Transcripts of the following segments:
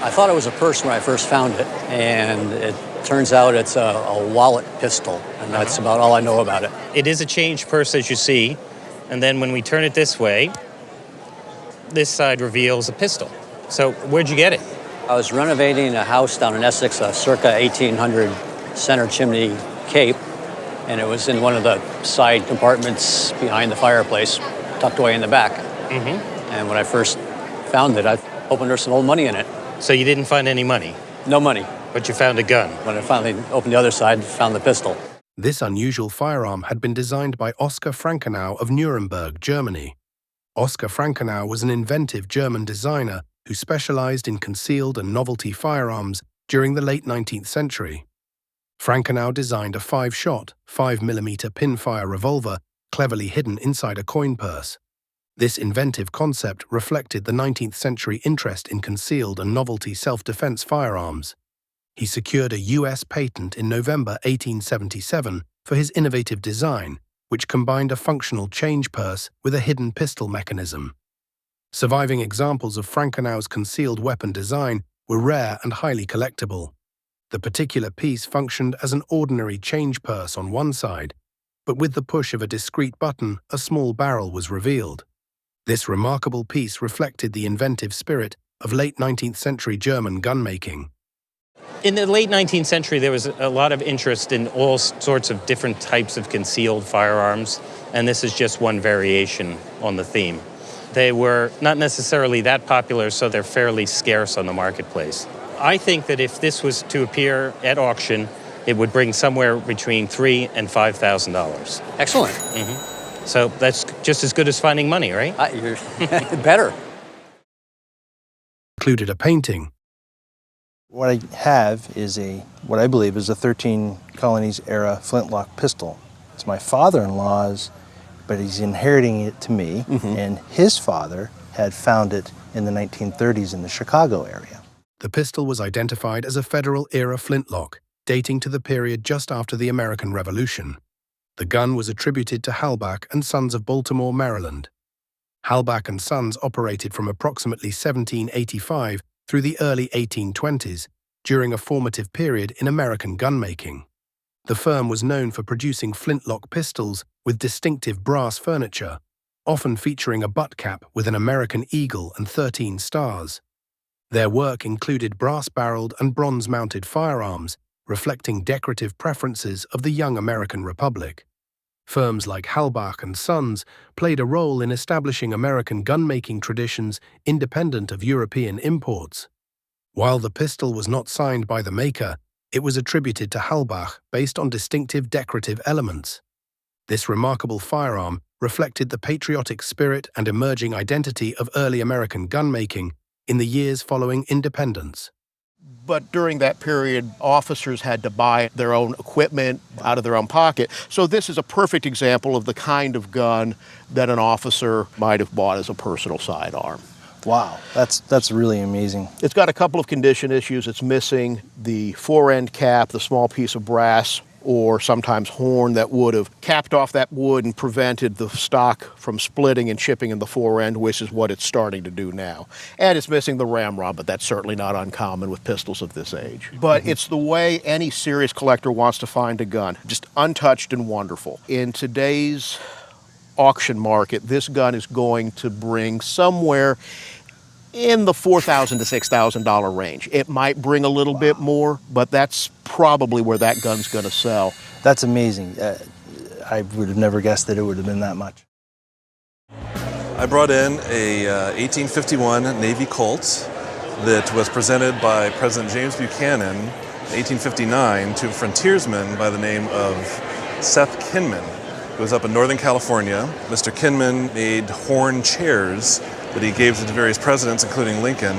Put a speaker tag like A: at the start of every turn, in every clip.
A: I thought it was a purse when I first found it, and it turns out it's a wallet pistol, and that's about all I know about it.
B: It is a change purse, as you see, and then when we turn it this way, this side reveals a pistol. So where'd you get it?
A: I was renovating a house down in Essex, a circa 1800 center chimney cape, and it was in one of the side compartments behind the fireplace, tucked away in the back. And when I first found it, I opened there's some old money in it.
B: So you didn't find any money?
A: No money.
B: But you found a gun?
A: When I finally opened the other side, found the pistol.
C: This unusual firearm had been designed by Oscar Frankenau of Nuremberg, Germany. Oscar Frankenau was an inventive German designer who specialized in concealed and novelty firearms during the late 19th century. Frankenau designed a 5-shot, 5mm pinfire revolver cleverly hidden inside a coin purse. This inventive concept reflected the 19th century interest in concealed and novelty self-defense firearms. He secured a U.S. patent in November 1877 for his innovative design, which combined a functional change purse with a hidden pistol mechanism. Surviving examples of Frankenau's concealed weapon design were rare and highly collectible. The particular piece functioned as an ordinary change purse on one side, but with the push of a discreet button, a small barrel was revealed. This remarkable piece reflected the inventive spirit of late 19th century German gunmaking.
B: In the late 19th century, there was a lot of interest in all sorts of different types of concealed firearms, and this is just one variation on the theme. They were not necessarily that popular, so they're fairly scarce on the marketplace. I think that if this was to appear at auction, it would bring somewhere between $3,000 and $5,000.
A: Excellent.
B: So that's just as good as finding money, right?
A: You're better.
C: Included a painting.
D: What I have is what I believe is a 13 Colonies era flintlock pistol. It's my father-in-law's, but he's inheriting it to me, and his father had found it in the 1930s in the Chicago area.
C: The pistol was identified as a Federal-era flintlock, dating to the period just after the American Revolution. The gun was attributed to Halbach and Sons of Baltimore, Maryland. Halbach and Sons operated from approximately 1785 through the early 1820s, during a formative period in American gunmaking. The firm was known for producing flintlock pistols with distinctive brass furniture, often featuring a butt cap with an American eagle and 13 stars. Their work included brass-barreled and bronze-mounted firearms, reflecting decorative preferences of the young American Republic. Firms like Halbach and Sons played a role in establishing American gunmaking traditions independent of European imports. While the pistol was not signed by the maker, it was attributed to Halbach based on distinctive decorative elements. This remarkable firearm reflected the patriotic spirit and emerging identity of early American gunmaking in the years following independence.
E: But during that period, officers had to buy their own equipment out of their own pocket. So this is a perfect example of the kind of gun that an officer might have bought as a personal sidearm.
D: Wow, that's really amazing.
E: It's got a couple of condition issues. It's missing the fore-end cap, the small piece of brass or sometimes horn that would have capped off that wood and prevented the stock from splitting and chipping in the fore end, which is what it's starting to do now. And it's missing the ramrod, but that's certainly not uncommon with pistols of this age. But it's the way any serious collector wants to find a gun, just untouched and wonderful. In today's auction market, this gun is going to bring somewhere in the $4,000 to $6,000 range. It might bring a little bit more, but that's probably where that gun's going to sell.
D: That's amazing. I would have never guessed that it would have been that much.
F: I brought in a 1851 Navy Colt that was presented by President James Buchanan in 1859 to a frontiersman by the name of Seth Kinman, who was up in Northern California. Mr. Kinman made horn chairs that he gave to various presidents, including Lincoln,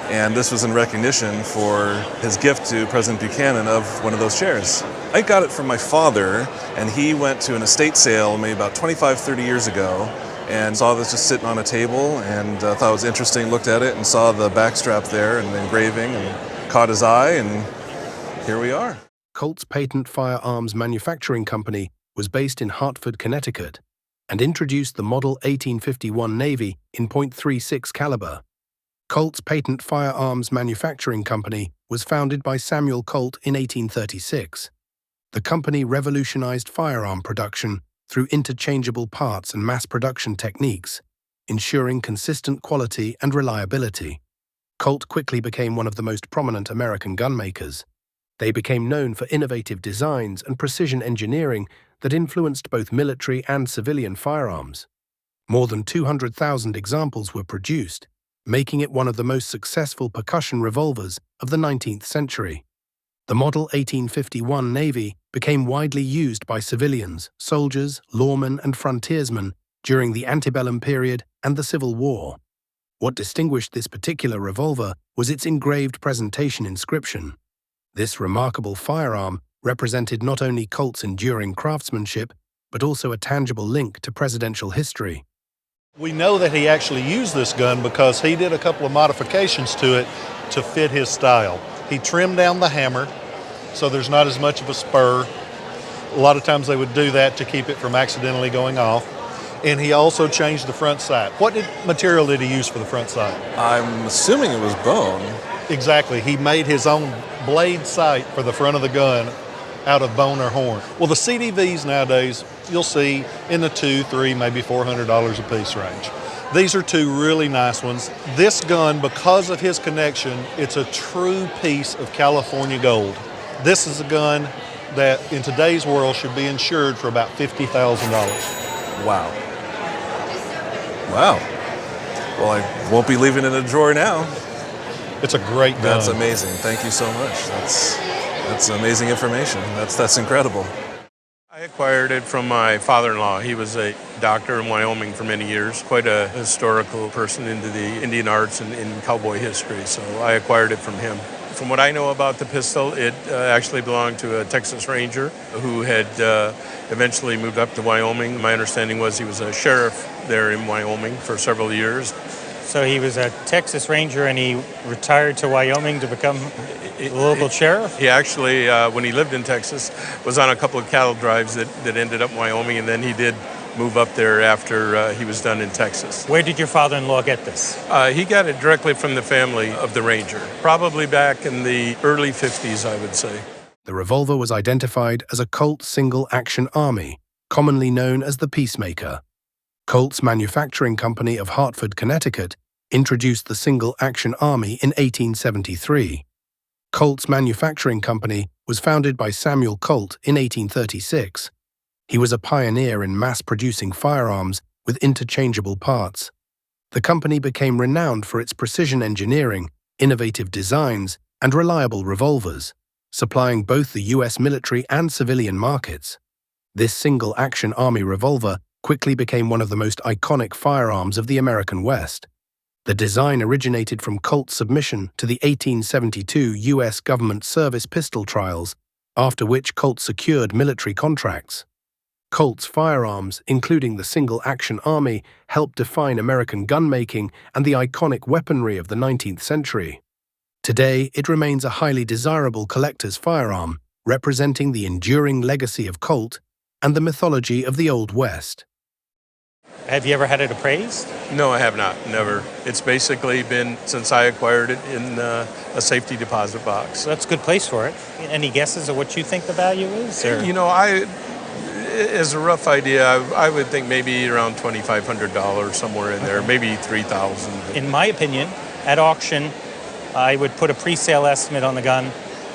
F: and this was in recognition for his gift to President Buchanan of one of those chairs. I got it from my father, and he went to an estate sale maybe about 25, 30 years ago, and saw this just sitting on a table, and thought it was interesting, looked at it, and saw the backstrap there and the engraving, and caught his eye, and here we are.
C: Colt's Patent Firearms Manufacturing Company was based in Hartford, Connecticut, and introduced the model 1851 Navy in .36 caliber. Colt's patent firearms manufacturing company was founded by Samuel Colt in 1836. The company revolutionized firearm production through interchangeable parts and mass production techniques, ensuring consistent quality and reliability. Colt quickly became one of the most prominent American gunmakers. They became known for innovative designs and precision engineering that influenced both military and civilian firearms. More than 200,000 examples were produced, making it one of the most successful percussion revolvers of the 19th century. The Model 1851 Navy became widely used by civilians, soldiers, lawmen, and frontiersmen during the antebellum period and the Civil War. What distinguished this particular revolver was its engraved presentation inscription. This remarkable firearm represented not only Colt's enduring craftsmanship, but also a tangible link to presidential history.
G: We know that he actually used this gun because he did a couple of modifications to it to fit his style. He trimmed down the hammer so there's not as much of a spur. A lot of times they would do that to keep it from accidentally going off. And he also changed the front sight. What material did he use for the front sight?
F: I'm assuming it was bone.
G: Exactly. He made his own blade sight for the front of the gun out of bone or horn. Well, the CDVs nowadays, you'll see in the $200, $300, maybe $400 a piece range. These are two really nice ones. This gun, because of his connection, it's a true piece of California gold. This is a gun that in today's world should be insured for about $50,000.
F: Wow. Wow. Well, I won't be leaving it in a drawer now.
G: It's a great gun.
F: That's amazing. Thank you so much. That's amazing information. That's incredible.
H: I acquired it from my father-in-law. He was a doctor in Wyoming for many years, quite a historical person into the Indian arts and in cowboy history, so I acquired it from him. From what I know about the pistol, it actually belonged to a Texas Ranger who had eventually moved up to Wyoming. My understanding was he was a sheriff there in Wyoming for several years.
B: So he was a Texas Ranger and he retired to Wyoming to become a local sheriff?
H: He actually, when he lived in Texas, was on a couple of cattle drives that ended up in Wyoming, and then he did move up there after he was done in Texas.
B: Where did your father-in-law get this?
H: He got it directly from the family of the Ranger, probably back in the early 50s, I would say.
C: The revolver was identified as a Colt single-action army, commonly known as the Peacemaker. Colt's manufacturing company of Hartford, Connecticut, introduced the single-action army in 1873. Colt's manufacturing company was founded by Samuel Colt in 1836. He was a pioneer in mass-producing firearms with interchangeable parts. The company became renowned for its precision engineering, innovative designs, and reliable revolvers, supplying both the U.S. military and civilian markets. This single-action army revolver quickly became one of the most iconic firearms of the American West. The design originated from Colt's submission to the 1872 U.S. government service pistol trials, after which Colt secured military contracts. Colt's firearms, including the single-action army, helped define American gunmaking and the iconic weaponry of the 19th century. Today, it remains a highly desirable collector's firearm, representing the enduring legacy of Colt and the mythology of the Old West.
B: Have you ever had it appraised?
H: No, I have not. Never. It's basically been since I acquired it in a safety deposit box.
B: So that's a good place for it. Any guesses of what you think the value is? Or?
H: You know, as a rough idea, I would think maybe around $2,500, somewhere in there, maybe $3,000.
B: In my opinion, at auction, I would put a pre-sale estimate on the gun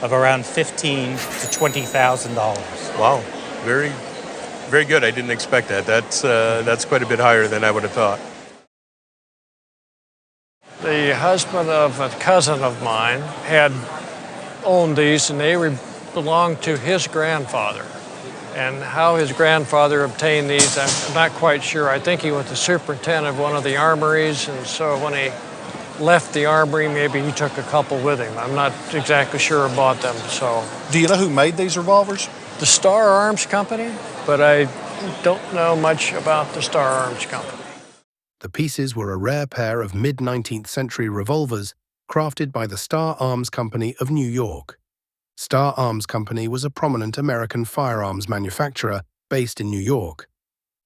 B: of around $15,000 to $20,000.
H: Wow, very, very good. I didn't expect that. That's quite a bit higher than I would have thought.
I: The husband of a cousin of mine had owned these, and they belonged to his grandfather. And how his grandfather obtained these, I'm not quite sure. I think he was the superintendent of one of the armories, and so when he left the armory, maybe he took a couple with him. I'm not exactly sure about them, so.
G: Do you know who made these revolvers?
I: The Star Arms Company, but I don't know much about the Star Arms Company.
C: The pieces were a rare pair of mid-19th century revolvers crafted by the Star Arms Company of New York. Star Arms Company was a prominent American firearms manufacturer based in New York.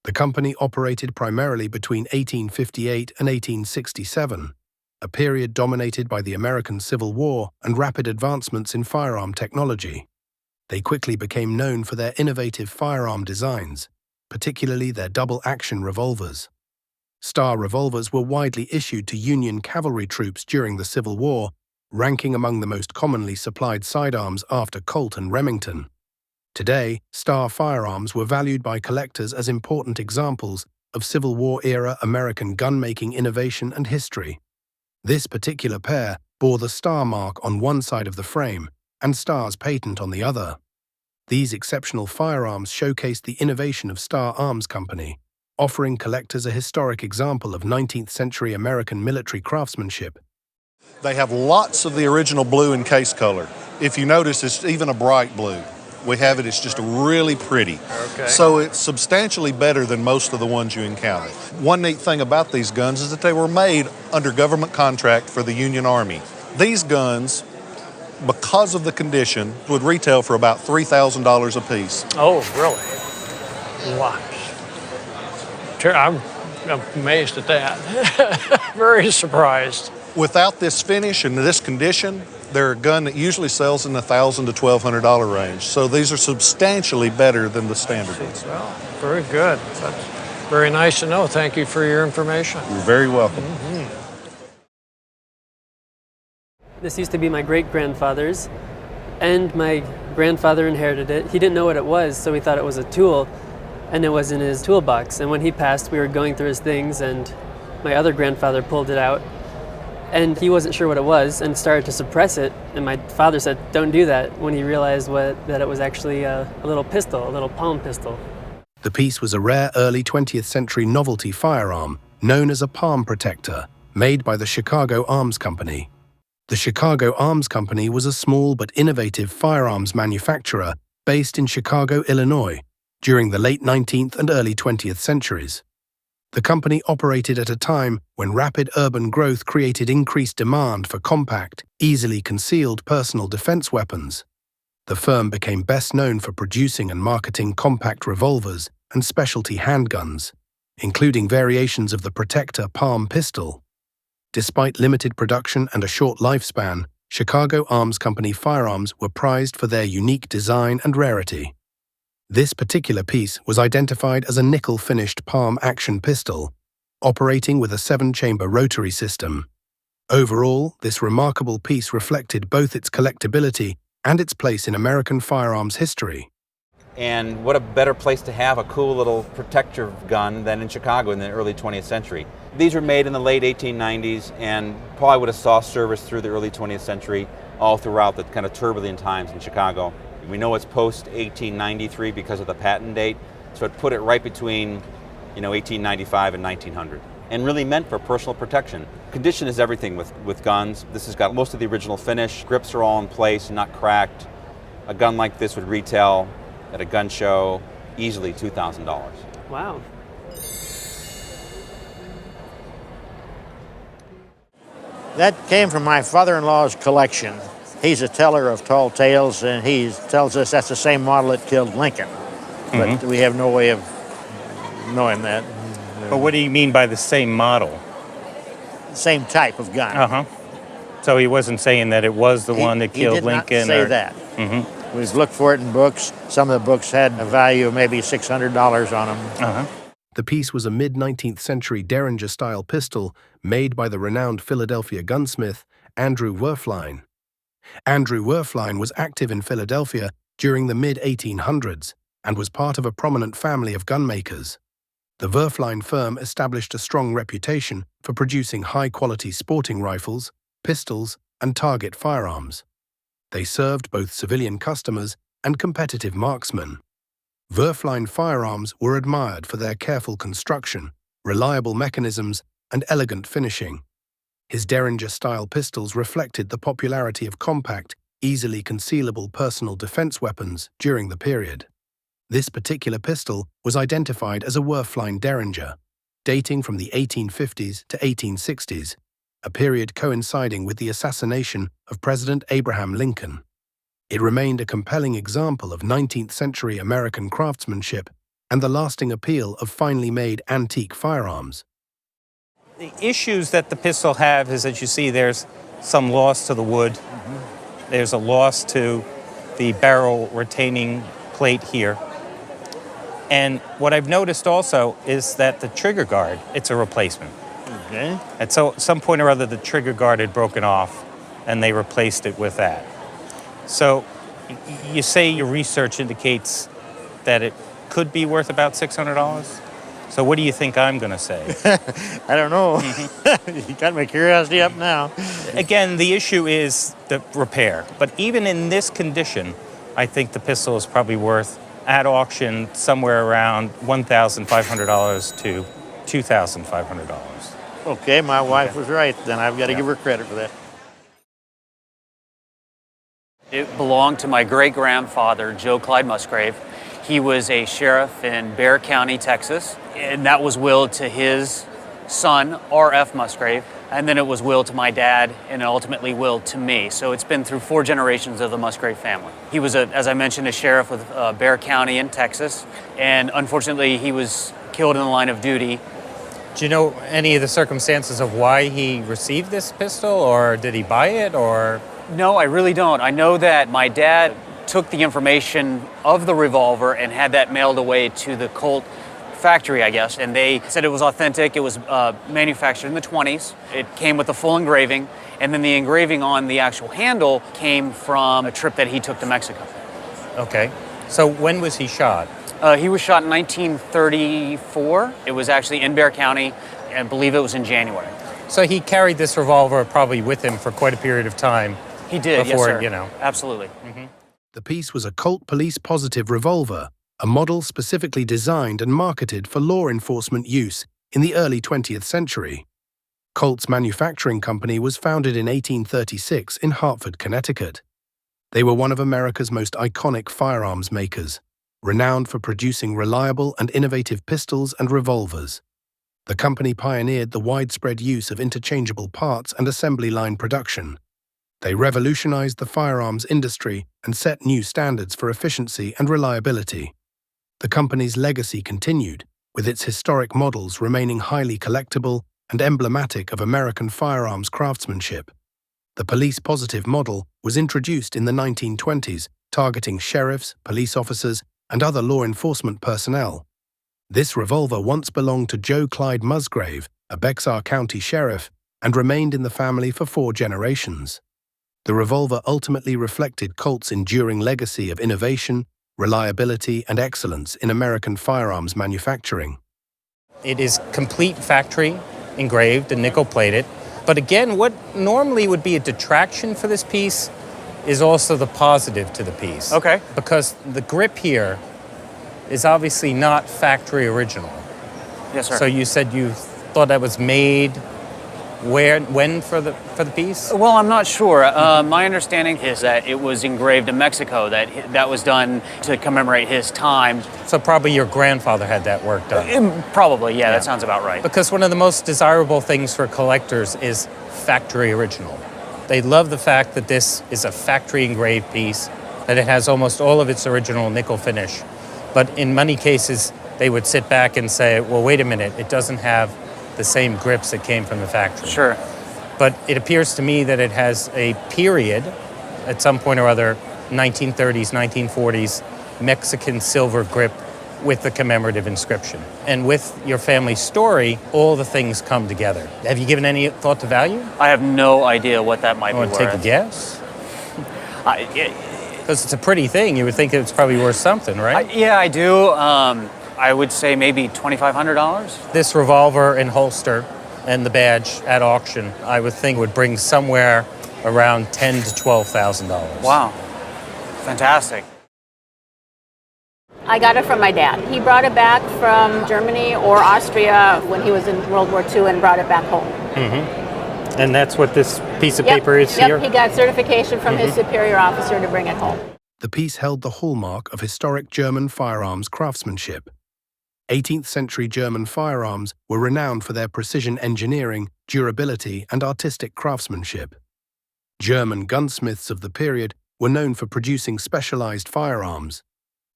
C: The company operated primarily between 1858 and 1867. a period dominated by the American Civil War and rapid advancements in firearm technology. They quickly became known for their innovative firearm designs, particularly their double-action revolvers. Star revolvers were widely issued to Union cavalry troops during the Civil War, ranking among the most commonly supplied sidearms after Colt and Remington. Today, Star firearms were valued by collectors as important examples of Civil War-era American gun-making innovation and history. This particular pair bore the Star mark on one side of the frame and Star's patent on the other. These exceptional firearms showcased the innovation of Star Arms Company, offering collectors a historic example of 19th-century American military craftsmanship.
G: They have lots of the original blue in case color. If you notice, it's even a bright blue. We have it, it's just really pretty.
I: Okay.
G: So it's substantially better than most of the ones you encounter. One neat thing about these guns is that they were made under government contract for the Union Army. These guns, because of the condition, would retail for about $3,000 a piece.
I: Oh, really? Wow. I'm amazed at that. Very surprised.
G: Without this finish and this condition, they're a gun that usually sells in the $1,000 to $1,200 range. So these are substantially better than the standard ones.
I: Well, very good. That's very nice to know. Thank you for your information.
G: You're very welcome.
J: This used to be my great-grandfather's, and my grandfather inherited it. He didn't know what it was, so he thought it was a tool, and it was in his toolbox. And when he passed, we were going through his things, and my other grandfather pulled it out, and he wasn't sure what it was and started to suppress it. And my father said, "Don't do that," when he realized that it was actually a little pistol, a little palm pistol.
C: The piece was a rare early 20th century novelty firearm known as a palm protector, made by the Chicago Arms Company. The Chicago Arms Company was a small but innovative firearms manufacturer based in Chicago, Illinois, during the late 19th and early 20th centuries. The company operated at a time when rapid urban growth created increased demand for compact, easily concealed personal defense weapons. The firm became best known for producing and marketing compact revolvers and specialty handguns, including variations of the Protector palm pistol. Despite limited production and a short lifespan, Chicago Arms Company firearms were prized for their unique design and rarity. This particular piece was identified as a nickel-finished palm action pistol, operating with a 7-chamber rotary system. Overall, this remarkable piece reflected both its collectability and its place in American firearms history.
K: And what a better place to have a cool little protector gun than in Chicago in the early 20th century. These were made in the late 1890s and probably would have saw service through the early 20th century, all throughout the kind of turbulent times in Chicago. We know it's post-1893 because of the patent date, so it put it right between 1895 and 1900. And really meant for personal protection. Condition is everything with guns. This has got most of the original finish. Grips are all in place, not cracked. A gun like this would retail at a gun show easily $2,000.
J: Wow.
L: That came from my father-in-law's collection. He's a teller of tall tales, and he tells us that's the same model that killed Lincoln. But we have no way of knowing that.
B: But what do you mean by the same model?
L: Same type of gun.
B: So he wasn't saying that it was the one that killed Lincoln?
L: He did not say that. We've looked for it in books. Some of the books had a value of maybe $600 on them.
C: The piece was a mid-19th century derringer-style pistol made by the renowned Philadelphia gunsmith Andrew Werflein. Andrew Werflein was active in Philadelphia during the mid-1800s and was part of a prominent family of gunmakers. The Werflein firm established a strong reputation for producing high-quality sporting rifles, pistols, and target firearms. They served both civilian customers and competitive marksmen. Werflein firearms were admired for their careful construction, reliable mechanisms, and elegant finishing. His derringer-style pistols reflected the popularity of compact, easily concealable personal defense weapons during the period. This particular pistol was identified as a Werflein derringer, dating from the 1850s to 1860s, a period coinciding with the assassination of President Abraham Lincoln. It remained a compelling example of 19th century American craftsmanship and the lasting appeal of finely made antique firearms.
B: The issues that the pistol have is that you see there's some loss to the wood. There's a loss to the barrel retaining plate here. And what I've noticed also is that the trigger guard, it's a replacement.
L: Okay.
B: At some point or other, the trigger guard had broken off, and they replaced it with that. So you say your research indicates that it could be worth about $600? So what do you think I'm going to say?
L: I don't know. You got my curiosity up now.
B: Again, the issue is the repair. But even in this condition, I think the pistol is probably worth, at auction, somewhere around $1,500 to $2,500.
L: Okay, my wife was right. Then I've got to give her credit for that.
A: It belonged to my great-grandfather, Joe Clyde Musgrave. He was a sheriff in Bexar County, Texas, and that was willed to his son, R.F. Musgrave, and then it was willed to my dad, and ultimately willed to me. So it's been through 4 generations of the Musgrave family. He was, as I mentioned, a sheriff with Bexar County in Texas, and unfortunately he was killed in the line of duty.
B: Do you know any of the circumstances of why he received this pistol, or did he buy it, or?
A: No, I really don't. I know that my dad took the information of the revolver and had that mailed away to the Colt factory, I guess, and they said it was authentic. It was manufactured in the 20s. It came with a full engraving, and then the engraving on the actual handle came from a trip that he took to Mexico.
B: Okay. So when was he shot?
A: He was shot in 1934. It was actually in Bexar County, and I believe it was in January.
B: So he carried this revolver probably with him for quite a period of time.
A: He did,
B: before,
A: yes, sir.
B: You know.
A: Absolutely.
B: Mm-hmm.
C: The piece was a Colt police-positive revolver, a model specifically designed and marketed for law enforcement use in the early 20th century. Colt's manufacturing company was founded in 1836 in Hartford, Connecticut. They were one of America's most iconic firearms makers, renowned for producing reliable and innovative pistols and revolvers. The company pioneered the widespread use of interchangeable parts and assembly line production. They revolutionized the firearms industry and set new standards for efficiency and reliability. The company's legacy continued, with its historic models remaining highly collectible and emblematic of American firearms craftsmanship. The police-positive model was introduced in the 1920s, targeting sheriffs, police officers, and other law enforcement personnel. This revolver once belonged to Joe Clyde Musgrave, a Bexar County sheriff, and remained in the family for 4 generations. The revolver ultimately reflected Colt's enduring legacy of innovation, reliability, and excellence in American firearms manufacturing.
B: It is complete factory engraved and nickel-plated. But again, what normally would be a detraction for this piece is also the positive to the piece.
A: Okay.
B: Because the grip here is obviously not factory original.
A: Yes, sir.
B: So you said you thought that was made when for the piece?
A: Well, I'm not sure. My understanding is that it was engraved in Mexico, that was done to commemorate his time.
B: So probably your grandfather had that work done.
A: Probably, yeah, that sounds about right.
B: Because one of the most desirable things for collectors is factory original. They love the fact that this is a factory engraved piece, that it has almost all of its original nickel finish. But in many cases, they would sit back and say, well, wait a minute, it doesn't have the same grips that came from the factory.
A: Sure.
B: But it appears to me that it has a period, at some point or other, 1930s, 1940s, Mexican silver grip with the commemorative inscription. And with your family's story, all the things come together. Have you given any thought to value?
A: I have no idea what that might be worth.
B: Want to take a guess? Because it's a pretty thing. You would think it's probably worth something, right?
A: Yeah, I do. I would say maybe $2,500.
B: This revolver and holster and the badge at auction, I would think would bring somewhere around $10,000 to $12,000.
A: Wow, fantastic.
M: I got it from my dad. He brought it back from Germany or Austria when he was in World War II and brought it back home.
B: Mm-hmm. And that's what this piece of paper is here?
M: Yep, he got certification from his superior officer to bring it home.
C: The piece held the hallmark of historic German firearms craftsmanship. 18th century German firearms were renowned for their precision engineering, durability, and artistic craftsmanship. German gunsmiths of the period were known for producing specialized firearms.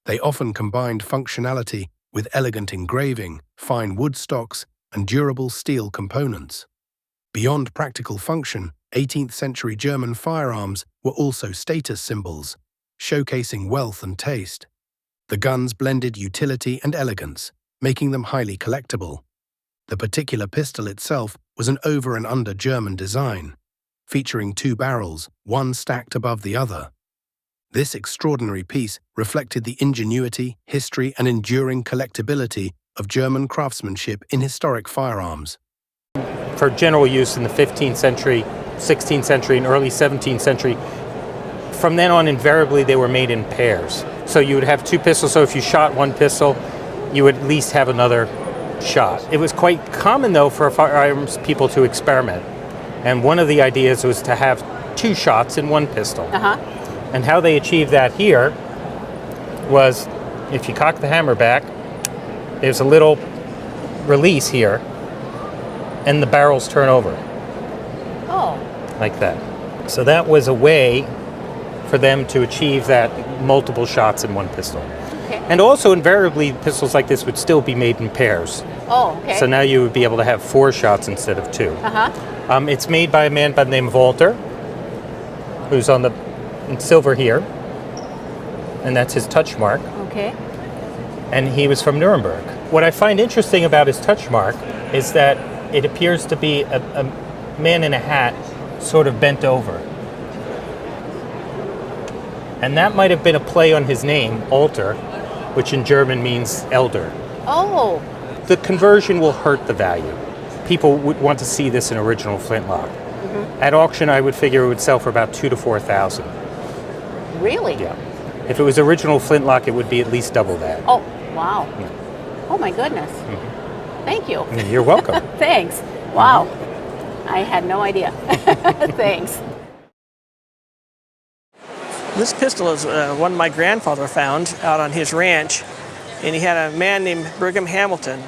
C: They often combined functionality with elegant engraving, fine wood stocks, and durable steel components. Beyond practical function, 18th century German firearms were also status symbols, showcasing wealth and taste. The guns blended utility and elegance, making them highly collectible. The particular pistol itself was an over and under German design, featuring 2 barrels, one stacked above the other. This extraordinary piece reflected the ingenuity, history, and enduring collectibility of German craftsmanship in historic firearms.
B: For general use in the 15th century, 16th century, and early 17th century, from then on, invariably, they were made in pairs. So you would have 2 pistols, so if you shot one pistol, you would at least have another shot. It was quite common, though, for firearms people to experiment. And one of the ideas was to have 2 shots in one pistol. And how they achieved that here was, if you cock the hammer back, there's a little release here, and the barrels turn over.
M: Oh.
B: Like that. So that was a way for them to achieve that multiple shots in one pistol.
M: Okay.
B: And also, invariably, pistols like this would still be made in pairs.
M: Oh, okay.
B: So now you would be able to have 4 shots instead of 2. It's made by a man by the name of Walter, who's on the in silver here, and that's his touch mark.
M: Okay.
B: And he was from Nuremberg. What I find interesting about his touch mark is that it appears to be a man in a hat sort of bent over. And that might have been a play on his name, Alter, which in German means elder.
M: Oh.
B: The conversion will hurt the value. People would want to see this in original flintlock. At auction, I would figure it would sell for about $2,000 to $4,000.
M: Really?
B: Yeah. If it was original flintlock, it would be at least double that.
M: Oh, wow. Oh my goodness. Thank you.
B: You're welcome.
M: Thanks. Wow. I had no idea. Thanks.
N: This pistol is one my grandfather found out on his ranch, and he had a man named Brigham Hamilton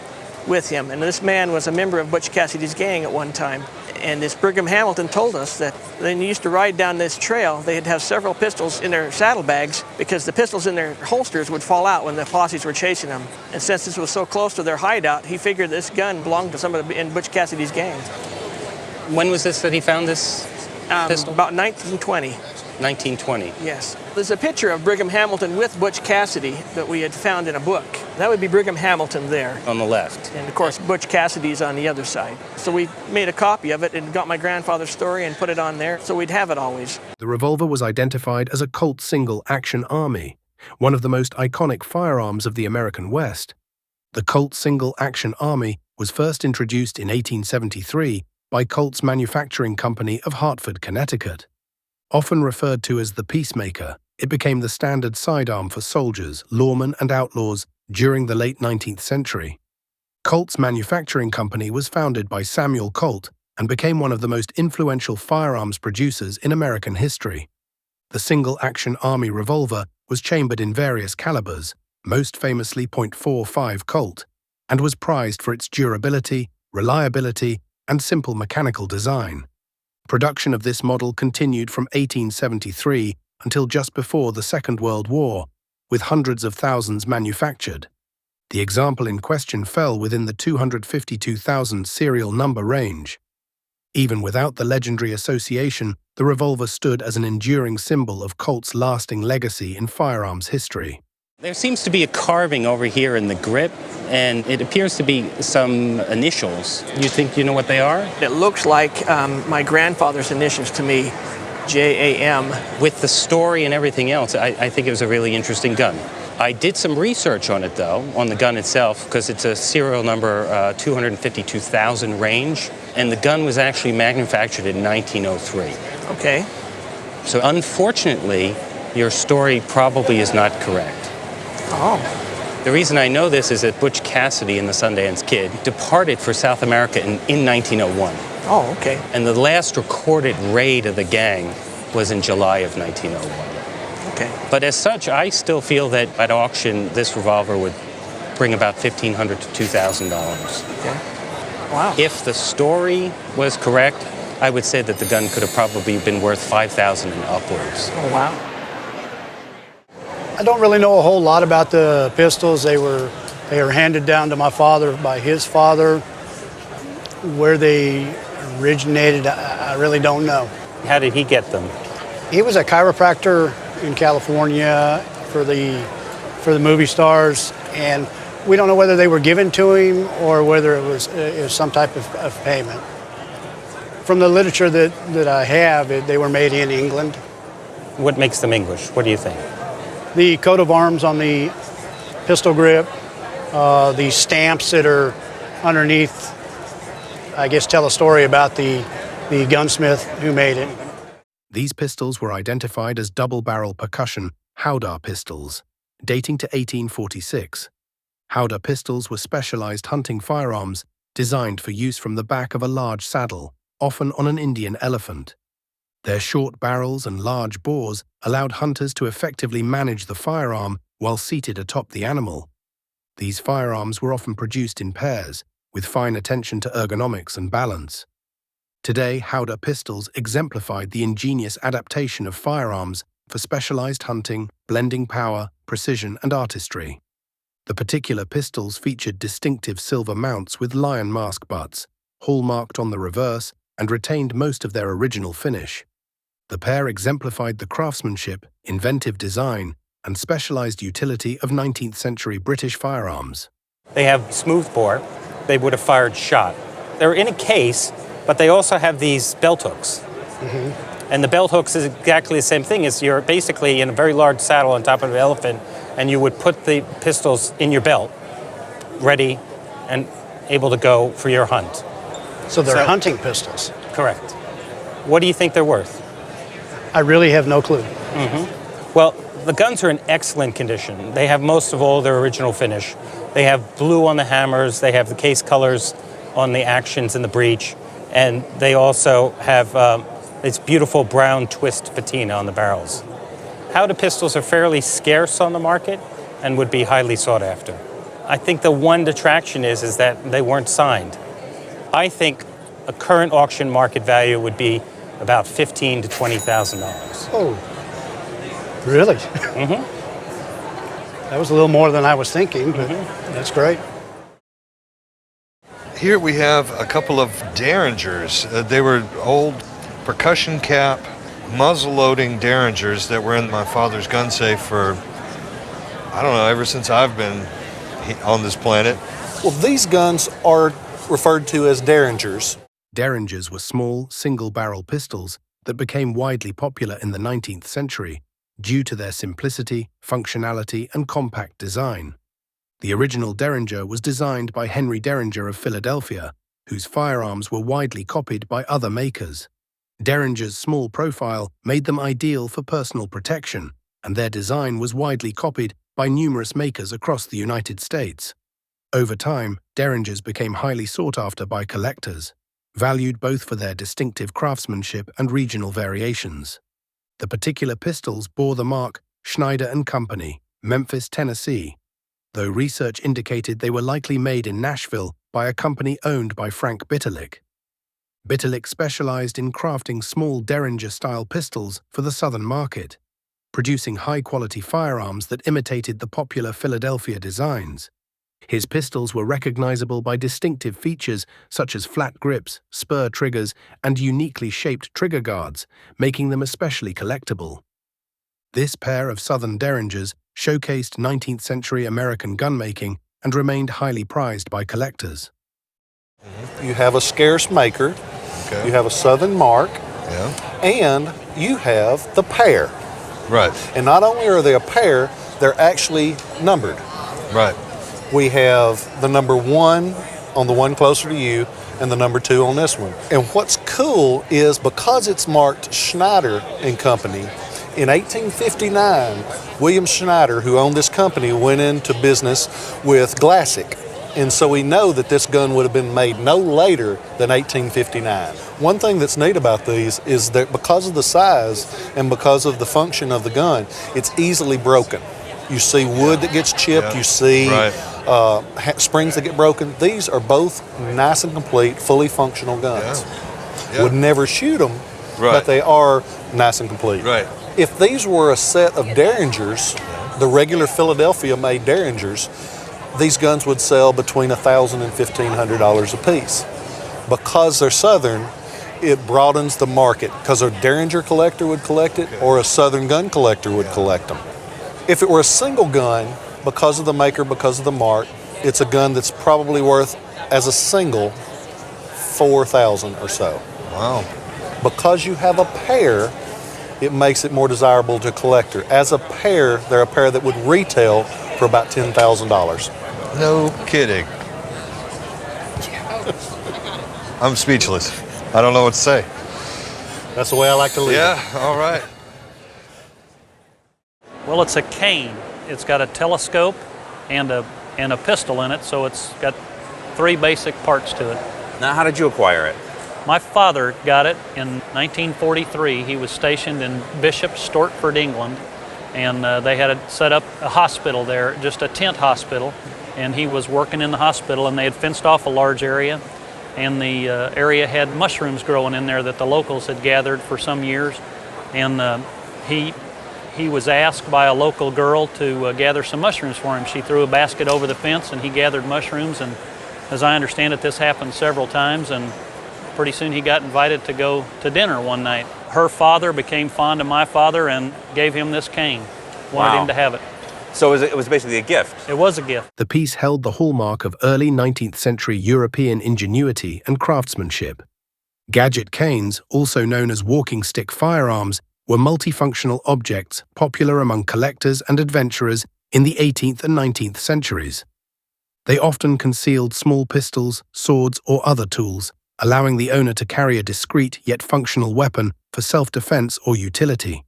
N: with him, and this man was a member of Butch Cassidy's gang at one time. And this Brigham Hamilton told us that when they used to ride down this trail, they'd have several pistols in their saddlebags because the pistols in their holsters would fall out when the posses were chasing them. And since this was so close to their hideout, he figured this gun belonged to somebody in Butch Cassidy's gang.
B: When was this that he found this pistol?
N: About 1920.
B: 1920.
N: Yes. There's a picture of Brigham Hamilton with Butch Cassidy that we had found in a book. That would be Brigham Hamilton there.
B: On the left.
N: And of course, Butch Cassidy's on the other side. So we made a copy of it and got my grandfather's story and put it on there so we'd have it always.
C: The revolver was identified as a Colt single-action army, one of the most iconic firearms of the American West. The Colt single-action army was first introduced in 1873 by Colt's manufacturing company of Hartford, Connecticut. Often referred to as the Peacemaker, it became the standard sidearm for soldiers, lawmen, and outlaws during the late 19th century. Colt's manufacturing company was founded by Samuel Colt and became one of the most influential firearms producers in American history. The single-action Army revolver was chambered in various calibers, most famously .45 Colt, and was prized for its durability, reliability, and simple mechanical design. Production of this model continued from 1873 until just before the Second World War, with hundreds of thousands manufactured. The example in question fell within the 252,000 serial number range. Even without the legendary association, the revolver stood as an enduring symbol of Colt's lasting legacy in firearms history.
B: There seems to be a carving over here in the grip, and it appears to be some initials. You think you know what they are?
N: It looks like my grandfather's initials to me, J.A.M.
B: With the story and everything else, I think it was a really interesting gun. I did some research on it, though, on the gun itself, because it's a serial number 252,000 range, and the gun was actually manufactured in 1903.
N: Okay.
B: So unfortunately, your story probably is not correct.
N: Oh.
B: The reason I know this is that Butch Cassidy and the Sundance Kid departed for South America in 1901.
N: Oh, okay.
B: And the last recorded raid of the gang was in July of 1901.
N: Okay.
B: But as such, I still feel that at auction, this revolver would bring about $1,500 to $2,000.
N: Okay. Wow.
B: If the story was correct, I would say that the gun could have probably been worth $5,000 and upwards.
N: Oh, wow.
O: I don't really know a whole lot about the pistols. They were handed down to my father by his father. Where they originated, I really don't know.
B: How did he get them?
O: He was a chiropractor in California for the movie stars, and we don't know whether they were given to him or whether it was some type of payment. From the literature that I have, they were made in England.
B: What makes them English? What do you think?
O: The coat of arms on the pistol grip, the stamps that are underneath, I guess, tell a story about the gunsmith who made it.
C: These pistols were identified as double-barrel percussion howdah pistols, dating to 1846. Howdah pistols were specialized hunting firearms designed for use from the back of a large saddle, often on an Indian elephant. Their short barrels and large bores allowed hunters to effectively manage the firearm while seated atop the animal. These firearms were often produced in pairs, with fine attention to ergonomics and balance. Today, howdah pistols exemplified the ingenious adaptation of firearms for specialized hunting, blending power, precision, and artistry. The particular pistols featured distinctive silver mounts with lion mask butts, hallmarked on the reverse, and retained most of their original finish. The pair exemplified the craftsmanship, inventive design, and specialized utility of 19th century British firearms.
B: They have smooth bore. They would have fired shot. They're in a case, but they also have these belt hooks. Mm-hmm. And the belt hooks is exactly the same thing. As you're basically in a very large saddle on top of an elephant, and you would put the pistols in your belt, ready and able to go for your hunt.
O: So they're hunting pistols?
B: Correct. What do you think they're worth?
O: I really have no clue.
B: Mm-hmm. Well, the guns are in excellent condition. They have most of all their original finish. They have blue on the hammers, they have the case colors on the actions and the breech, and they also have this beautiful brown twist patina on the barrels. Howdah pistols are fairly scarce on the market and would be highly sought after. I think the one detraction is that they weren't signed. I think a current auction market value would be about $15,000 to $20,000.
O: Oh, really?
B: Mm-hmm.
O: That was a little more than I was thinking, but that's great.
P: Here we have a couple of derringers. They were old percussion cap, muzzle-loading derringers that were in my father's gun safe for, I don't know, ever since I've been on this planet.
G: Well, these guns are referred to as derringers.
C: Derringers were small, single-barrel pistols that became widely popular in the 19th century due to their simplicity, functionality, and compact design. The original derringer was designed by Henry Derringer of Philadelphia, whose firearms were widely copied by other makers. Derringer's small profile made them ideal for personal protection, and their design was widely copied by numerous makers across the United States. Over time, derringers became highly sought after by collectors, valued both for their distinctive craftsmanship and regional variations. The particular pistols bore the mark Schneider & Company, Memphis, Tennessee, though research indicated they were likely made in Nashville by a company owned by Frank Bitterlich. Bitterlich specialized in crafting small derringer-style pistols for the southern market, producing high-quality firearms that imitated the popular Philadelphia designs. His pistols were recognizable by distinctive features such as flat grips, spur triggers, and uniquely shaped trigger guards, making them especially collectible. This pair of southern derringers showcased 19th century American gunmaking and remained highly prized by collectors.
G: You have a scarce maker, you have a southern mark, and you have the pair.
P: Right.
G: And not only are they a pair, they're actually numbered.
P: Right.
G: We have the number 1 on the one closer to you and the number 2 on this one. And what's cool is because it's marked Schneider and Company, in 1859, William Schneider, who owned this company, went into business with Glassic. And so we know that this gun would have been made no later than 1859. One thing that's neat about these is that because of the size and because of the function of the gun, it's easily broken. You see wood that gets chipped, you see springs that get broken. These are both nice and complete, fully functional guns. Would never shoot them, but they are nice and complete.
P: Right.
G: If these were a set of derringers, the regular Philadelphia-made derringers, these guns would sell between $1,000 and $1,500 a piece. Because they're Southern, it broadens the market, because a derringer collector would collect it or a Southern gun collector would collect them. If it were a single gun, because of the maker, because of the mark, it's a gun that's probably worth, as a single, $4,000 or so.
P: Wow.
G: Because you have a pair, it makes it more desirable to a collector. As a pair, they're a pair that would retail for about $10,000.
P: No kidding. I'm speechless. I don't know what to say.
G: That's the way I like to live.
P: Yeah, all right.
Q: Well, it's a cane. It's got a telescope and a pistol in it, so it's got 3 basic parts to it.
K: Now, how did you acquire it?
Q: My father got it in 1943. He was stationed in Bishop Stortford, England, and they had set up a hospital there, just a tent hospital, and he was working in the hospital, and they had fenced off a large area, and the area had mushrooms growing in there that the locals had gathered for some years, and he was asked by a local girl to gather some mushrooms for him. She threw a basket over the fence, and he gathered mushrooms, and as I understand it, this happened several times, and pretty soon he got invited to go to dinner one night. Her father became fond of my father and gave him this cane, wanted him to have it.
K: So it was basically a gift?
Q: It was a gift.
C: The piece held the hallmark of early 19th century European ingenuity and craftsmanship. Gadget canes, also known as walking stick firearms, were multifunctional objects popular among collectors and adventurers in the 18th and 19th centuries. They often concealed small pistols, swords, or other tools, allowing the owner to carry a discreet yet functional weapon for self-defense or utility.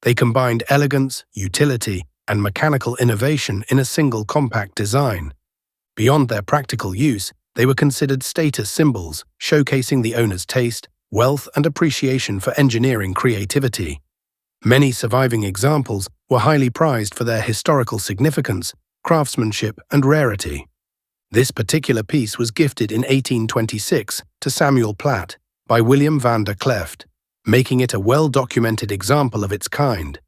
C: They combined elegance, utility, and mechanical innovation in a single compact design. Beyond their practical use, they were considered status symbols, showcasing the owner's taste, wealth, and appreciation for engineering creativity. Many surviving examples were highly prized for their historical significance, craftsmanship, and rarity. This particular piece was gifted in 1826 to Samuel Platt by William van der Kleft, making it a well-documented example of its kind.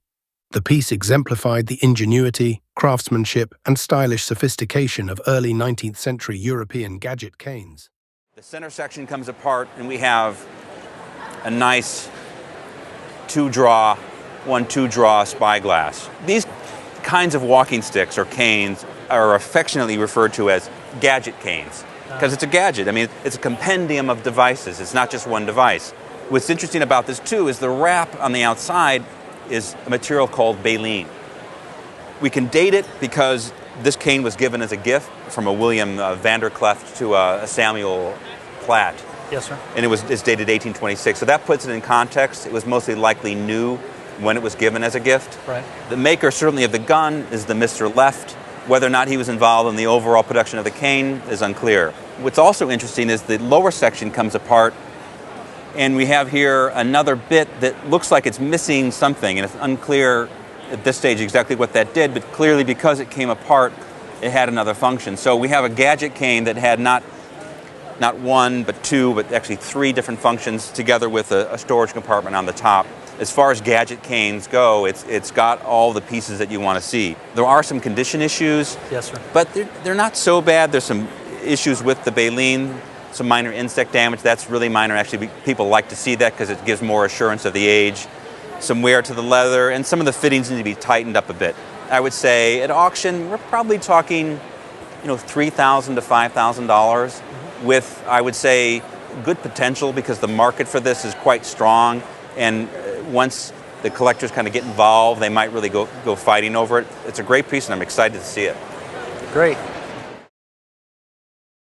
C: The piece exemplified the ingenuity, craftsmanship, and stylish sophistication of early 19th century European gadget canes.
K: The center section comes apart, and we have a nice two-draw spyglass. These kinds of walking sticks or canes are affectionately referred to as gadget canes because it's a gadget. I mean, it's a compendium of devices. It's not just one device. What's interesting about this, too, is the wrap on the outside is a material called baleen. We can date it because this cane was given as a gift from a William van der Kleft to a Samuel Platt.
Q: Yes, sir.
K: And it's dated 1826. So that puts it in context. It was mostly likely new when it was given as a gift.
Q: Right.
K: The maker, certainly, of the gun is the Mr. Left. Whether or not he was involved in the overall production of the cane is unclear. What's also interesting is the lower section comes apart, and we have here another bit that looks like it's missing something, and it's unclear at this stage exactly what that did, but clearly because it came apart, it had another function. So we have a gadget cane that had not one, but two, but actually 3 different functions together with a storage compartment on the top. As far as gadget canes go, it's got all the pieces that you want to see. There are some condition issues,
Q: yes, sir,
K: but they're not so bad. There's some issues with the baleen, some minor insect damage. That's really minor. Actually, people like to see that because it gives more assurance of the age. Some wear to the leather, and some of the fittings need to be tightened up a bit. I would say at auction, we're probably talking, $3,000 to $5,000 with, I would say, good potential because the market for this is quite strong. And once the collectors kind of get involved, they might really go fighting over it. It's a great piece, and I'm excited to see it.
Q: Great.